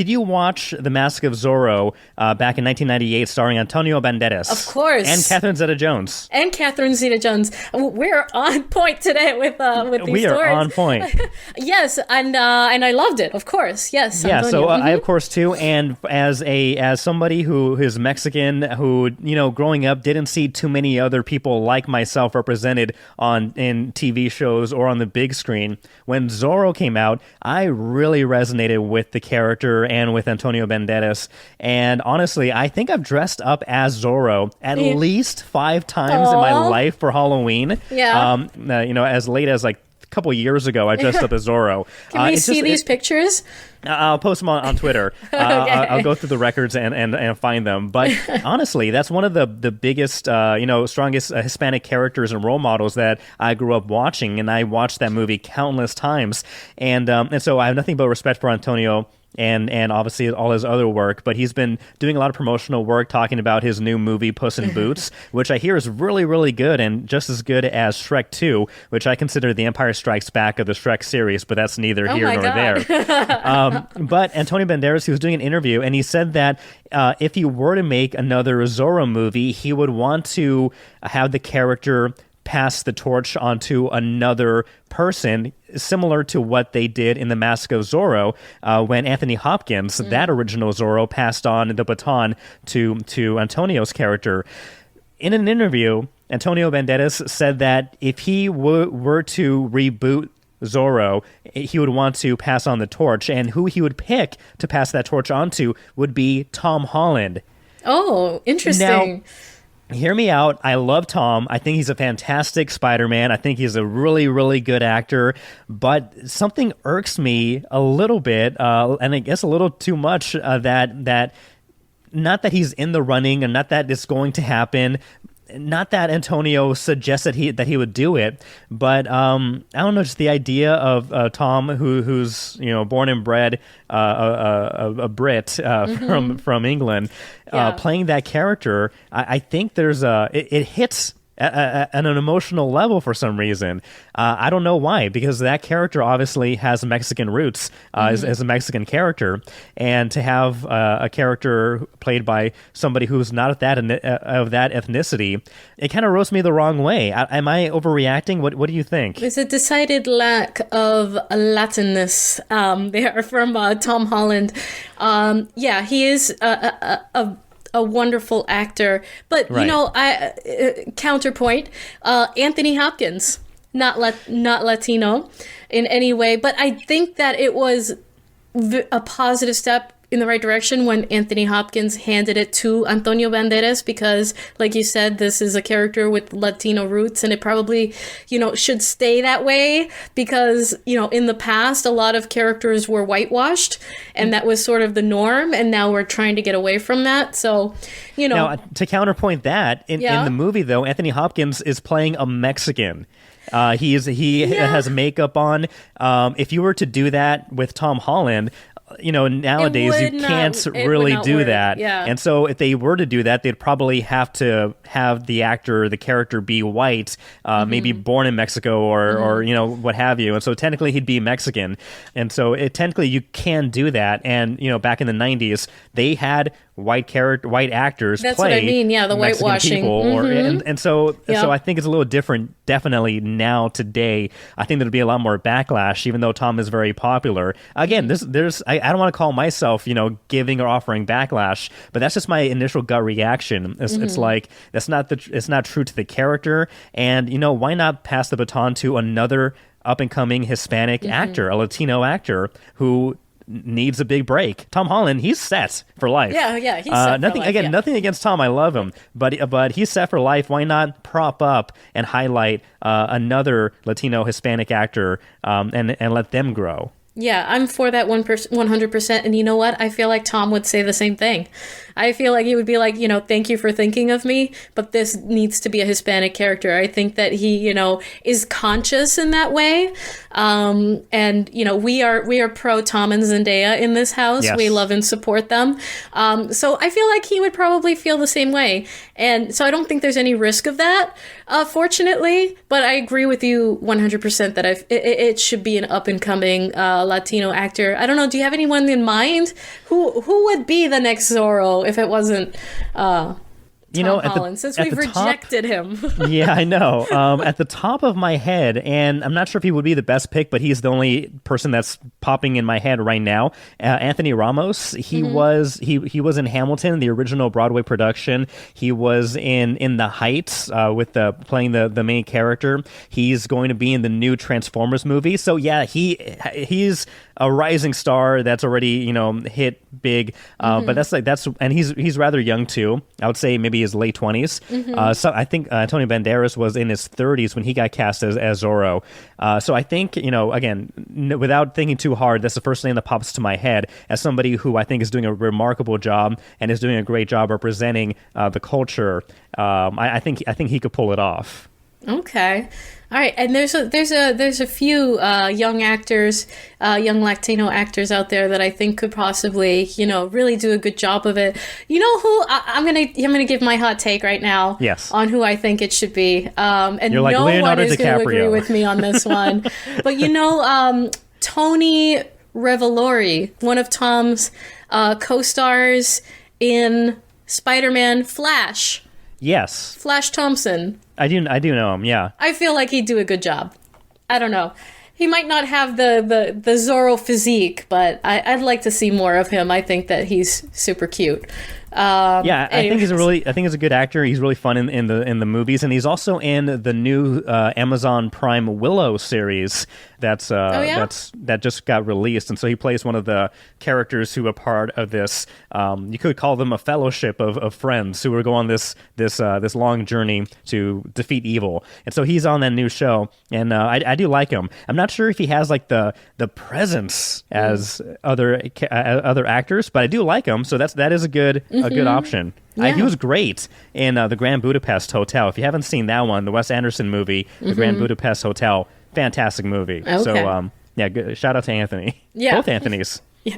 Did you watch The Mask of Zorro back in 1998, starring Antonio Banderas? Of course. And Catherine Zeta-Jones. And Catherine Zeta-Jones. We're on point today with these We stories. are on point. Yes, and I loved it. Of course, yes. Yeah, Antonio. so I of course too, and as somebody who is Mexican, who growing up didn't see too many other people like myself represented in TV shows or on the big screen. When Zorro came out, I really resonated with the character and with Antonio Banderas. And honestly, I think I've dressed up as Zorro at least 5 times in my life for Halloween. Yeah. As late as like a couple years ago, I dressed up as Zorro. Can we see these pictures? I'll post them on Twitter. Okay. I'll go through the records and find them. But honestly, that's one of the biggest, strongest Hispanic characters and role models that I grew up watching, and I watched that movie countless times. And so I have nothing but respect for Antonio and obviously all his other work, but he's been doing a lot of promotional work talking about his new movie Puss in Boots, which I hear is really, really good and just as good as Shrek 2, which I consider the Empire Strikes Back of the Shrek series, but that's neither here nor there. But Antonio Banderas, he was doing an interview, and he said that if he were to make another Zorro movie, he would want to have the character pass the torch onto another person, similar to what they did in The Mask of Zorro when Anthony Hopkins, that original Zorro, passed on the baton to Antonio's character. In an interview, Antonio Banderas said that if he were to reboot Zorro, he would want to pass on the torch, and who he would pick to pass that torch onto would be Tom Holland. Oh, interesting. Now, hear me out. I love Tom. I think he's a fantastic Spider-Man. I think he's a really, really good actor. But something irks me a little bit, and I guess a little too much, that not that he's in the running and not that it's going to happen, not that Antonio suggests that he would do it, but I don't know, just the idea of Tom, who's born and bred a Brit from England, playing that character. I think there's it hits at an emotional level for some reason. I don't know why, because that character obviously has Mexican roots as a Mexican character, and to have a character played by somebody who's not of that ethnicity, it kind of rubs me the wrong way. Am I overreacting? What do you think? There's a decided lack of Latinness there from Tom Holland. He is a wonderful actor, but right. Counterpoint, Anthony Hopkins, not Latino in any way, but I think that it was a positive step in the right direction when Anthony Hopkins handed it to Antonio Banderas, because like you said, this is a character with Latino roots, and it probably, should stay that way, because, in the past, a lot of characters were whitewashed, and that was sort of the norm, and now we're trying to get away from that. So, Now, to counterpoint that, in the movie, though, Anthony Hopkins is playing a Mexican. He has makeup on. If you were to do that with Tom Holland, nowadays you can't really do that. Yeah. And so if they were to do that, they'd probably have to have the character be white, maybe born in Mexico or what have you. And so technically he'd be Mexican. And so technically you can do that. And, back in the 90s, they had white actors That's play what I mean. Yeah, the Mexican whitewashing. people, so I think it's a little different. Definitely now today, I think there'd be a lot more backlash, even though Tom is very popular. Again, I don't want to call myself giving or offering backlash, but that's just my initial gut reaction. It's like it's not true to the character, and why not pass the baton to another up and coming Hispanic actor, a Latino actor who needs a big break. Tom Holland, he's set for life. Yeah, he's set nothing for life, nothing against Tom. I love him, but he's set for life. Why not prop up and highlight another Latino Hispanic actor and let them grow? Yeah, I'm for that 100%. And you know what? I feel like Tom would say the same thing. I feel like he would be like, thank you for thinking of me, but this needs to be a Hispanic character. I think that he, is conscious in that way. And, we are pro Tom and Zendaya in this house. Yes. We love and support them. So I feel like he would probably feel the same way. And so I don't think there's any risk of that, fortunately. But I agree with you 100% that it should be an up and coming Latino actor. I don't know. Do you have anyone in mind? Who would be the next Zorro if it wasn't Tom Holland, since we've rejected him? Yeah, I know. At the top of my head, and I'm not sure if he would be the best pick, but he's the only person that's popping in my head right now. Anthony Ramos. He was he was in Hamilton, the original Broadway production. He was in The Heights with playing the main character. He's going to be in the new Transformers movie. So yeah, he's a rising star that's already hit big. But and he's rather young too. I would say maybe his late 20s. So I think Antonio Banderas was in his 30s when he got cast as Zorro. So I think, again, without thinking too hard, that's the first name that pops to my head as somebody who I think is doing a remarkable job and is doing a great job representing the culture. I think he could pull it off. Okay. All right, and there's a few young actors, young Latino actors out there that I think could possibly, really do a good job of it. You know who I'm gonna give my hot take right now. Yes. On who I think it should be. And you're like no Leonardo one is going to agree with me on this one. But Tony Revolori, one of Tom's co-stars in Spider-Man Flash. Yes. Flash Thompson. I do know him, yeah. I feel like he'd do a good job. I don't know. He might not have the Zorro physique, but I'd like to see more of him. I think that he's super cute. I think he's a good actor. He's really fun in the movies, and he's also in the new Amazon Prime Willow series that just got released. And so he plays one of the characters who are part of this. You could call them a fellowship of friends who are going on this long journey to defeat evil. And so he's on that new show, and I do like him. I'm not sure if he has like the presence as other actors, but I do like him. So that is a good option. Yeah. He was great in the Grand Budapest Hotel. If you haven't seen that one, the Wes Anderson movie, the Grand Budapest Hotel, fantastic movie. Okay. So shout out to Anthony. Yeah. Both Anthonys. Yeah.